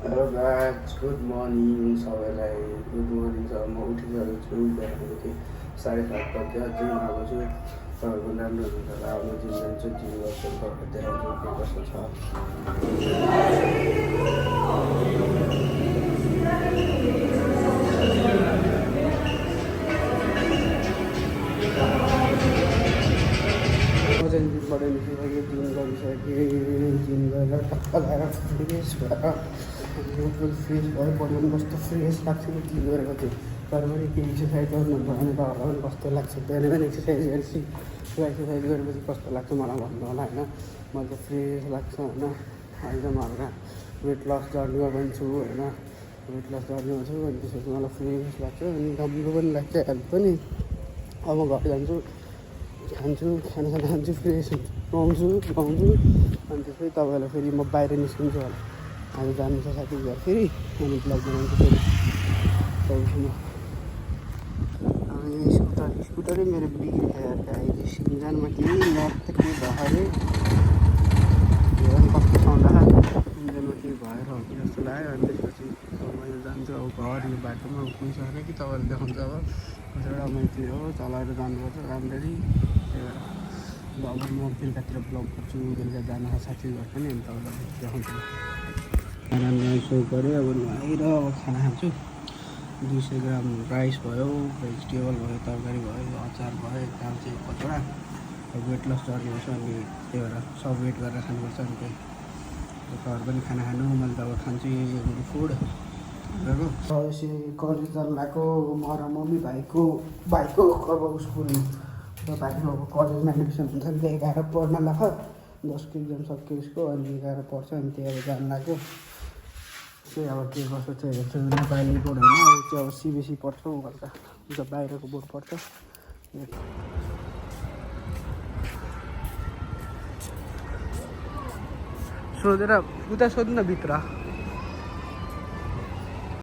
hello guys good morning सबैलाई good morning छ म उठिसकेको छु बिहानदेखि 7:30 बज्यो जिम आएको छु तपाईँको राम्रो हुन्छ होला अब जिम जान्छु जिम गर्छु तपाईँलाई देखाउँछु के कस्तो छ म चाहिँ जिमबाट निस्किसकेँ जिम गरिसकेँ जिम गरेर टक्क लगाएर फ्रेस भएर फुल फ्रेस भयो बडी पनि कस्तो फ्रेस लाग्छ नि जिम गरेको थियो तर पनि केही एक्सर्साइज गर्नुहुन्छ भने तपाईँहरूलाई पनि कस्तो लाग्छ बिहान बिहान एक्सर्साइज गरेपछि त्यो एक्सर्साइज गरेपछि कस्तो लाग्छ मलाई भन्नु होला होइन मलाई त फ्रेस लाग्छ होइन अहिले चाहिँ म हल्का वेट लस जर्नीमा पनि छु होइन वेट लस जर्नीमा छु अनि त्यसपछि मलाई फ्रेस लाग्छ अनि राम्रो पनि लाग्छ हेल्थ पनि अब म घर जान्छु खान्छु खाना खान्छु फ्रेस नुहाउँछु अनि त्यसपछि तपाईँहरूलाई फेरि म बाहिर निस्किन्छु होला आज जानु छ साथीको घर फेरि अनि ब्लग बनाउँछु फेरि तपाईँसँग अब स्कुटरै मेरो बिग्रियो अहिले सिङ्जानमा केही लट त के भयो अरे यो पनि कस्तो सौँदा इन्जनमा केही भएर हो कि जस्तो लाग्यो अनि त्यसपछि अब मैले जान्छु अब घर यो बाटोमा पुगिसकेर कि तपाईँहरूले देखाउँछ अब कतिवटा मान्छे हो चलाएर जानुपर्छ राम्ररी त्यही भएर अब म बेलुकातिर ब्लग गर्छु बेलुका जानु छ साथीको घर पनि अनि तपाईँलाई देखाउँछु खाना नुहाइसो गऱ्यो अब नुहाएर अब खाना खान्छु 200 ग्राम राइस भयो भेजिटेबल भयो तरकारी भयो अचार भयो दाल चाहिँ कतिवटा अब वेट लस जर्नी छ अनि त्यही भएर सब वेट गरेर खानुपर्छ अनि त्यही घर पनि खाना खानु मैले त अब खान्छु फुड यसरी कलेज जानु लागेको म र मम्मी भाइको अब स्कुल र भाइको अब कलेजमा एडमिसन हुन्छ नि त्यही 11 पढ्न लाग्यो 10को इक्जाम सक्यो उसको अनि 11 पढ्छ अनि त्यही अब जानु लाग्यो त्यही अब के कसो चाहिँ हेर्छु नेपाली बोर्ड होइन ऊ चाहिँ अब सिबिएसई पढ्छ ऊ हल्का ऊ त बाहिरको बोर्ड पढ्छ सोधेर उता सोध्नु न भित्र